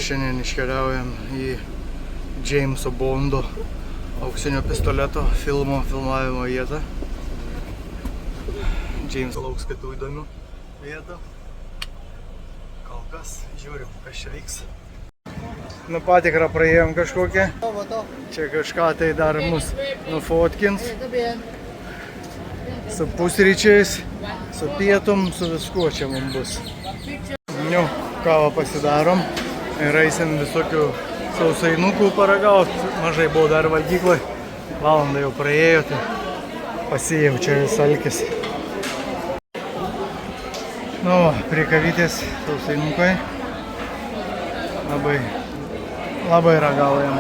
šiandien iškeliaujam į Jameso Bondo auksinio pistoleto filmavimo vietą. James lauks kitų įdomių vietų. Kol kas žiūrim, kas čia vyks. Nu patikrą praėjom kažkokią. Čia kažką tai dar mus nufotkins. Su pusryčiais, su pietum, su viskuo čia mums bus. Nu, kavą pasidarom ir eisim visokių sausainukų paragaut. Mažai buvo dar valgyklai. Valandą jau praėjo, tai pasijaučia vis alkis. Nu, prie kavytės sausainukai. Labai ragaujam.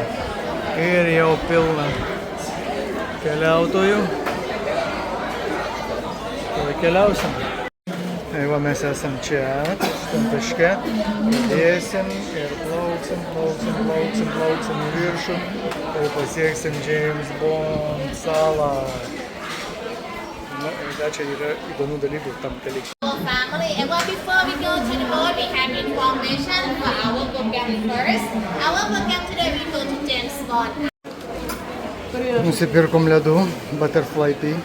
Ir jau pilna keliautojų. Tai keliausim. Tai va mes esam čia, šitam taške. Dėsim ir plauksim į viršų. Tai pasieksim James Bond salą. Na, ir čia yra įdomių dalykų tam keliai. Family, and well, before we go to the boat, we have information for our program first. Our program today we go to James Bond. Nusipirkom ledų, butterfly pea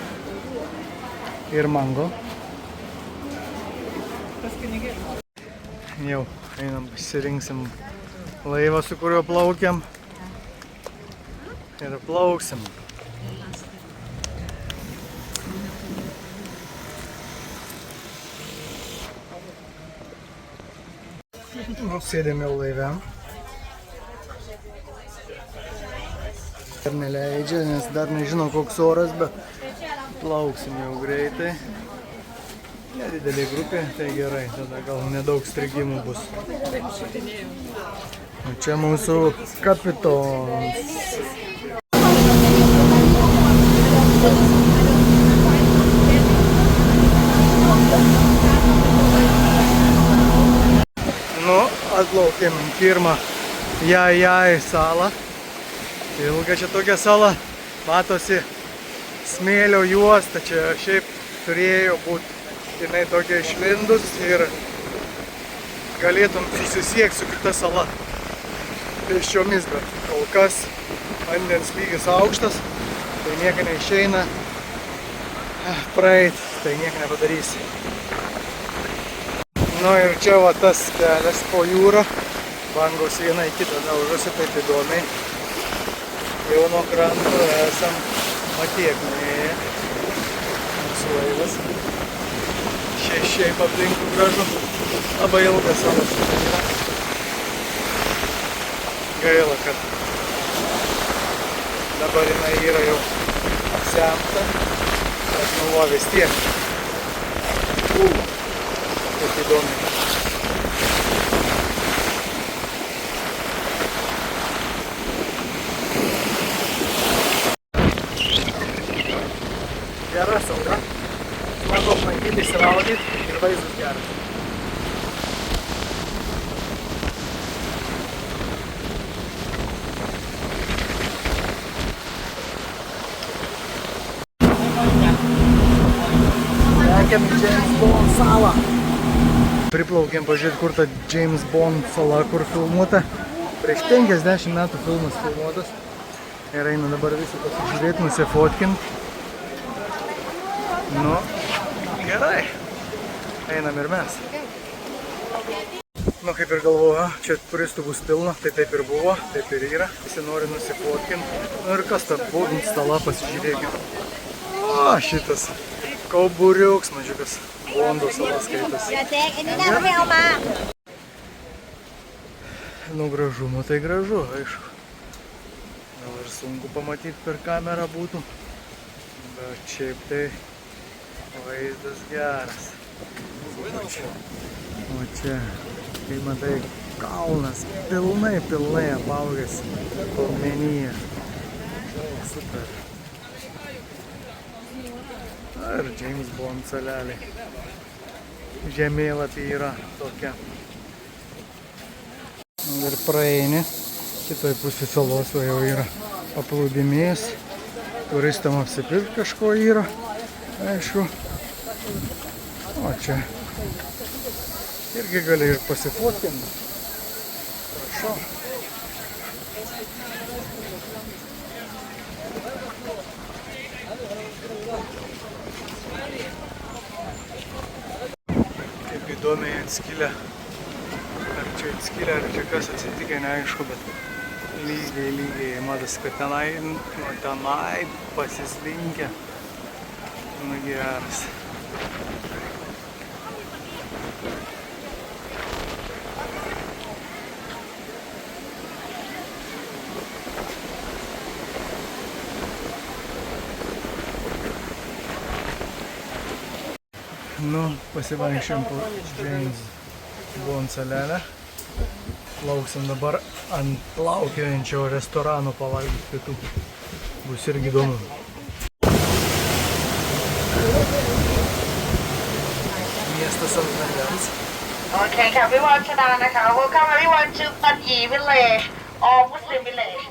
ir mango. Jau einam, pasirinksim laivą, su kuriuo plaukiam. Ir plauksim. Nu, sėdėm jau laive. Dar neleidžia, nes dar nežinau koks oras, bet plauksim jau greitai. Nedidelė grupė, tai gerai, tada gal nedaug strigimų bus. O čia mūsų kapitonas. Nu, atplaukėm pirmą Jai salą. Ilga čia tokia sala, matosi smėlio juosta, čia šiaip turėjo būti jinai tokia išlindus ir galėtum susisiekti su kita sala pėsčiomis, bet kol kas vandens lygis aukštas, tai nieko neišeina praeit, tai nieko nepadarysi. Nu ir čia va tas kelias po jūrą, bangos viena į kitą daužosi taip įdomiai. Jau nuo kranto esam patieknėje. Mūsų laivas. Šiaip aplinkų gražu. Labai ilgas salas. Gaila, kad dabar jinai yra jau apsemta. Bet nu vis tiek. Taip įdomiai. Gera saura, smagu aplankyti, išsilaudyti ir vaizdas geras. Lekiam į James Bond salą. Priplaukėm pažiūrėti, kur ta James Bond sala, kur filmuota. Prieš 50 metų filmas filmuotas. Ir einu dabar visi pasižiūrėti, nusifotkint. Nu, gerai. Einam ir mes. Nu, kaip ir galvoju, čia turistų bus pilna, tai taip ir buvo, taip ir yra. Visi nori nusifotkinti. Nu ir kas ta Bond sala, pasižiūrėkit. O, šitas kauburiuks mažiukas. Bondo sala skaitas. Nu, gražumo tai gražu, aišku. Gal ir sunku pamatyti per kamerą būtų. Bet šiaip tai vaizdas geras. O čia, kai matai, kalnas pilnai apaugęs augmenyje. Super. Ir James Bond salelė. Žemėlapį yra tokia. Ir praeini. Kitoj pusė salos jau yra paplūdimys. Turistam apsipirkti kažko yra. Aišku. O čia irgi gali ir pasifotkinti. Kaip įdomiai atskilę. Ar čia atskilę, ar čia kas atsitikę, neaišku, bet lygiai matas, kad tenai pasislinkę. Nu geras. Nu, pasivaikščiam po James Bond salelę. Lauksim dabar ant plaukiojančio restorano pavalgyti pietų. Bus irgi įdomu. Miestas ant vandens. Okay, ค่ะพี่วันชนะนะคะ Welcome everyone to Phan Yi Village or Muslim Village.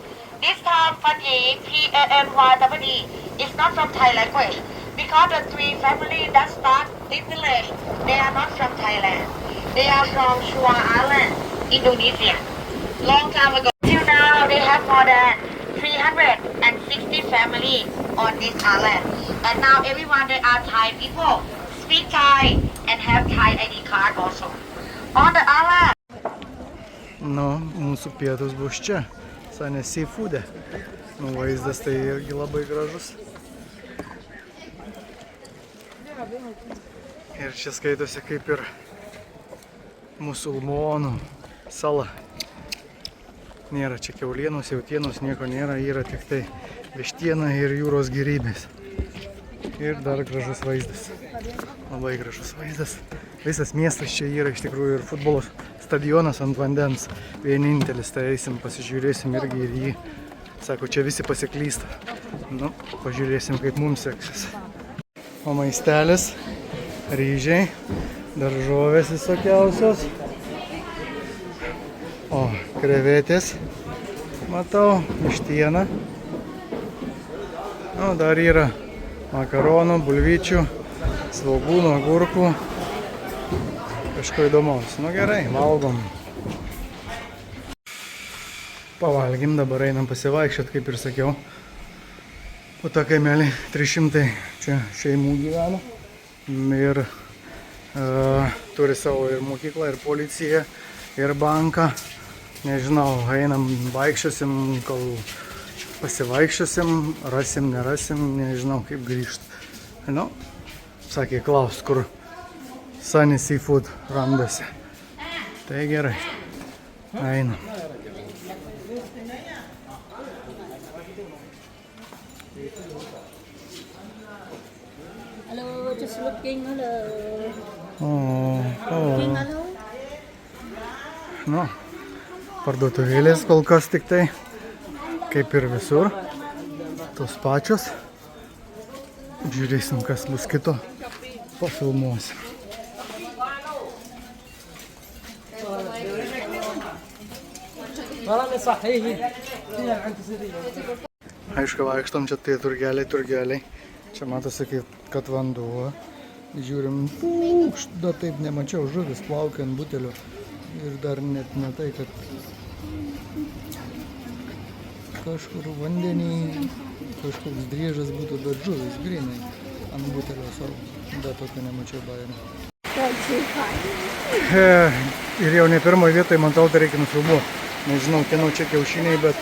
This time Phan Yi, P-A-N-Y-E, is not from Thai language because the three families that start this village, they are not from Thailand. They are from Chua Island, Indonesia. Long time ago. Till now, they have more than 360 families on this island. And now everyone, they are Thai people, speak Thai and have Thai ID card also. On the island. Nu, mūsų pietus bus čia, Sunny Seafood. Nu, vaizdas tai irgi labai gražus. Ir čia skaitosi kaip ir musulmonų sala. Nėra čia kiaulienos, jautienos, nieko nėra, yra tik tai vištiena ir jūros gėrybės. Ir dar gražus vaizdas. Labai gražus vaizdas. Visas miestas čia yra iš tikrųjų ir futbolo stadionas ant vandens. Vienintelis, tai eisim, pasižiūrėsim irgi ir jį. Sako, čia visi pasiklysta. Nu, pažiūrėsim, kaip mums seksis. O maistelis, ryžiai, daržovės visokiausios. O, krevetės, matau, vištiena. O, dar yra makaronų, bulvyčių, svogūnų, agurkų. Kažko įdomaus. Nu gerai, valgom. Pavalgym, dabar einam pasivaikščiot, kaip ir sakiau. Po tą kaimelį 300 čia šeimų gyvena. Ir turi savo ir mokyklą, ir policiją, ir banką. Nežinau, einam, vaikščiosim, kol pasivaikščiosim, rasim, nerasim, nežinau kaip grįžt. Nu, sakė, klaus, kur Sunny Seafood randasi. Tai gerai, einam. Hello, just looking. Hello. O. Hello. Nu, parduotuvėlės kol kas tik tai, kaip ir visur, tos pačios. Žiūrėsim, kas bus kito, pafilmuosim. Aišku, vaikštom čia tai turgeliai. Čia matosi, kad vanduo. Žiūrim, dar taip nemačiau, žuvis plaukia ant butelio. Ir dar net ne tai, kad kažkur vandenį, kažkoks driežas būtų, bet žuvis grinai ant butelio savo. Bet tokio nemačiau bairį. Ir jau ne pirmoje vietoje, man tau tai reikia nufilmuoti. Nežinau, kieno čia kiaušiniai, bet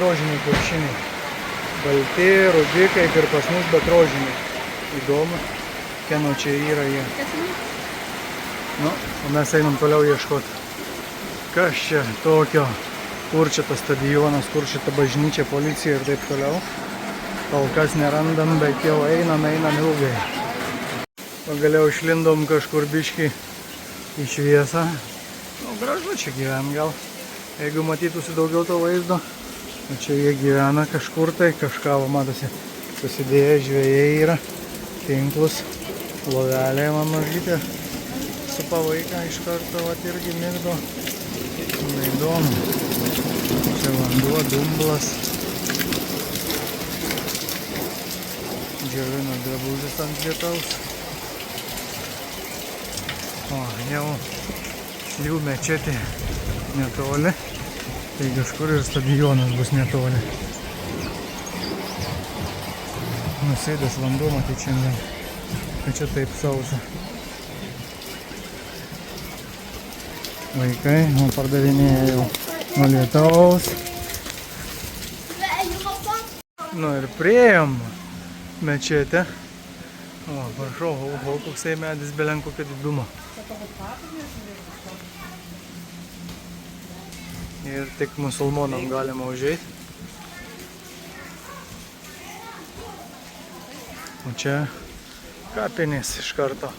rožiniai kiaušiniai. Balti, rudi, kaip ir pas mus, bet rožiniai. Įdomu, kieno čia yra jie. Nu, o mes einam toliau ieškoti. Kas čia tokio, kur čia tas stadionas, kur čia ta bažnyčia, policija ir taip toliau. Kol kas nerandam, bet jau einam ilgai. Pagaliau išlindom kažkur biškį į šviesą. Nu, gražu čia gyven gal. Jeigu matytųsi daugiau to vaizdo. Čia jie gyvena kažkur tai, kažką, matosi, susidėję žvejai yra, tinklus, lovelė man mažytė, su pavaika iš karto vat irgi migdo. Neįdomu. Čia vanduo, dumblas. Džiovina drabužis ant lietaus. O, jau jų mečetė netoli. Tai kažkur ir stadionas bus netoli. Nusėdęs vanduo matyt šiandien. Tai čia taip sausa. Vaikai pardavinėja jau nuo lietaus. Nu ir priėjom mečetę. O, prašau, koksai medis belen kokio didumo. Ir tik musulmonam galima užeiti. O čia kapinės iš karto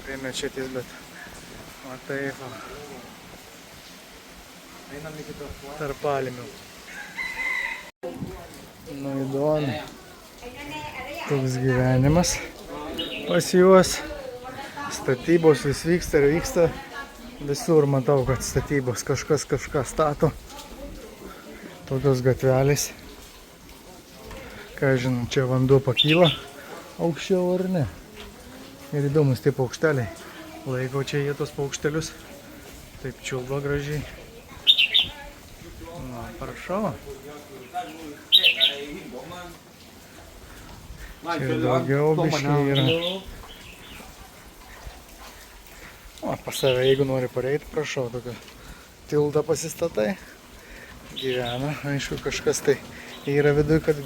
prie mečetės, bet matai, tarp palmių. Nu įdomu. Toks gyvenimas pas juos. Statybos vis vyksta ir vyksta. Visur matau, kad statybos kažkas kažką stato. Tokios gatvelės. Ką žinau, čia vanduo pakyla aukščiau ar ne. Ir įdomus tie paukšteliai. Laiko čia jie tos paukštelius. Taip čiulba gražiai. Na, prašau. Čia daugiau biškiai yra. O, pas save, jeigu nori pareiti, prašau, tokio tiltą pasistatai. Gyvena, aišku, kažkas tai yra viduj, kad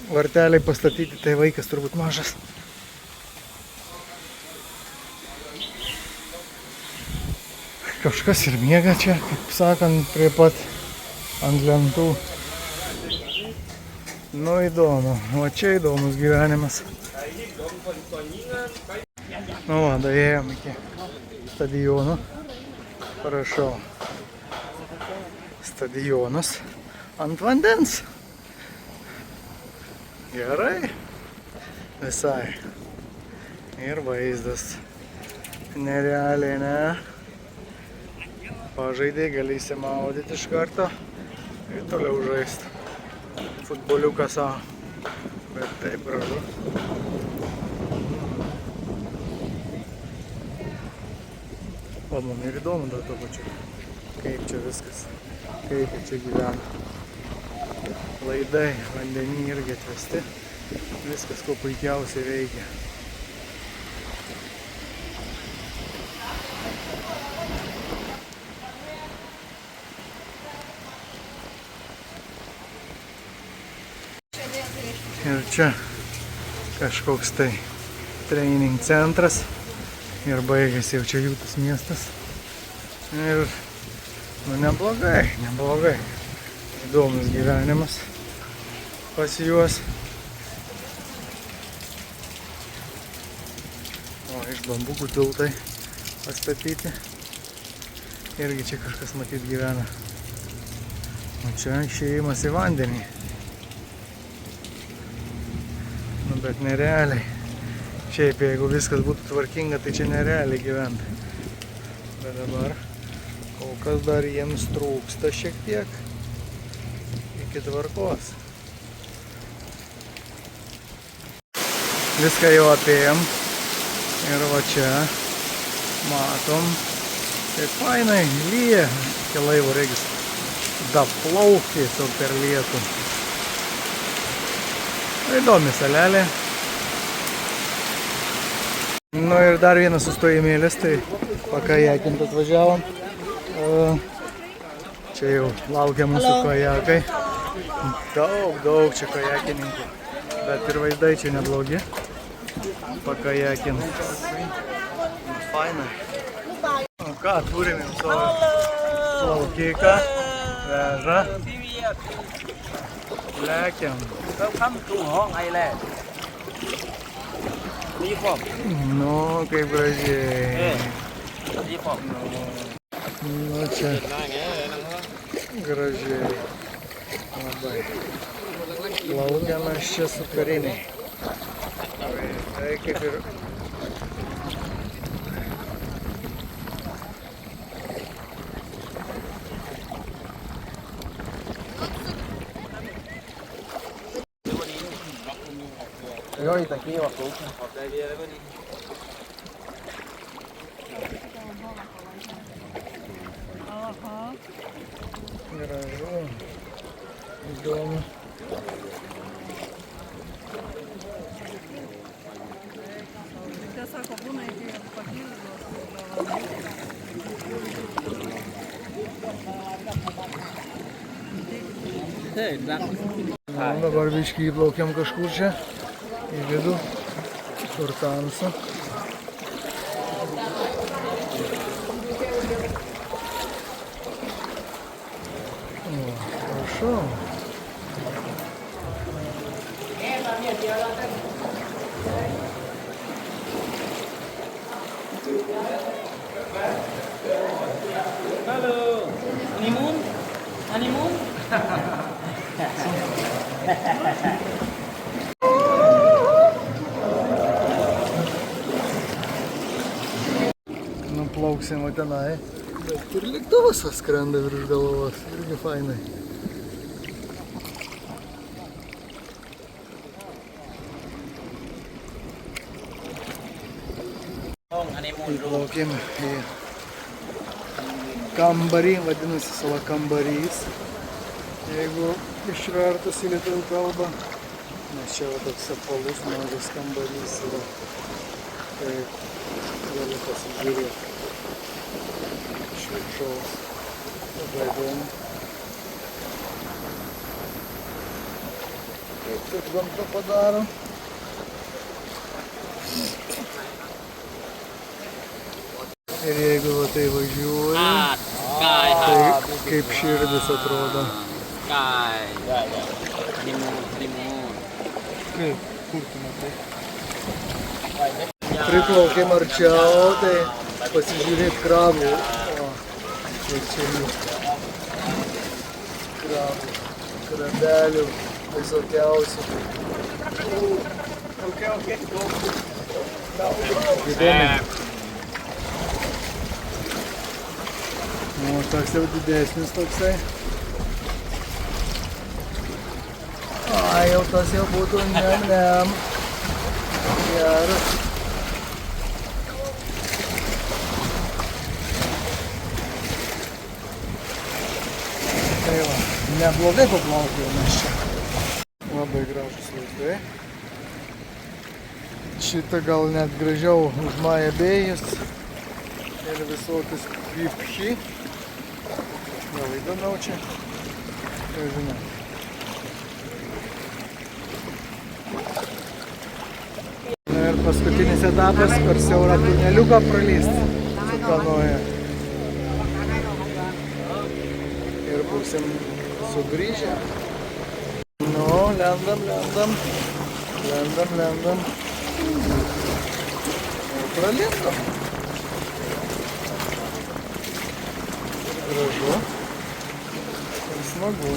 varteliai pastatyti, tai vaikas turbūt mažas. Kažkas ir miega čia, kaip sakant, prie pat ant lentų. Nu įdomu, o čia įdomus gyvenimas. Nu va, daėjom iki stadionų. Prašau. Stadionas ant vandens. Gerai. Visai. Ir vaizdas. Nerealiai, ne? Pažaidai, gali įsimaudyti iš karto ir toliau žaisti. Futboliuką savo. Bet taip gražu. O man ir įdomu dar to pačiu. Kaip čia viskas. Kaip čia gyvena. Laidai, vandenį irgi atvesti. Viskas ko puikiausiai veikia. Ir čia kažkoks tai training centras ir baigėsi jau čia jų tas miestas. Ir nu neblogai, neblogai. Įdomus gyvenimas pas juos. O iš bambukų tiltai pastatyti. Irgi čia kažkas matyt gyvena. O čia išėjimas į vandenį. Nu, bet nerealiai. Šiaip, jeigu viskas būtų tvarkinga, tai čia nerealiai gyventi. Bet dabar kol kas dar jiems trūksta šiek tiek iki tvarkos. Viską jau apėjom. Ir va čia matom, kaip fainai lyja. Tie laivo regis daplaukti tiesiog per lietų. Įdomi salelė. Nu ir dar vienas sustojimėlis, tai pakajekint atvažiavom. Čia jau laukia mūsų kajakai. Daug čia kajakininkų. Bet ir vaizdai čia neblogi. Pakajekint. Fainai. O ką, turim jau savo plaukiką, vežą. Lekiam. Welcome to Hong Island. Nu, kaip gražiai. Nu, čia gražiai. Labai. Plaukiam aš čia su kariniai. Tai kaip ir... Rồi tại kia hoặc cũng học đây kia đấy đi. Gražu. Įdomu. Čia sako, būna iki papildos. Na, dabar biškį įplaukiam kažkur čia į vidų, kur tamsu. O, prašau. Halo, honeymoon? Honeymoon? Nuplauksim tenai. Bet ir lėktuvas skrenda virš galvos, irgi fainai. Įplaukėm į kambarį, vadinasi sala kambarys, jeigu išvertus į lietuvių kalbą. Nes čia va toks apvalus mažas kambarys yra. Tai gali pasižiūrėti iš viršaus. Labai įdomu. Kaip taip gamta padaro. Ir jeigu va tai važiuoja, tai kaip širdis atrodo. Honeymoon. Kaip? Kur tu matai? Priplaukėm arčiau, tai pasižiūrėt krabų. O, čia jų. Krabų, krabelių, visokiausių. Įdomu. O, toks jau didesnis toksai. A, jau tas jau būtų nem. Geras. Tai va, neblogai paplaukėjom mes čia. Labai gražus vaizdai. Šitą gal net gražiau už Maja Bėjus ir visokius Vipchi. Gal įdomiau čia, nežinau. Na ir paskutinis etapas per siaurą tuneliuką pralysti su kanoja. Ir būsim sugrįžę. Nu, lendam. Ir pralindam. Gražu. Smagu.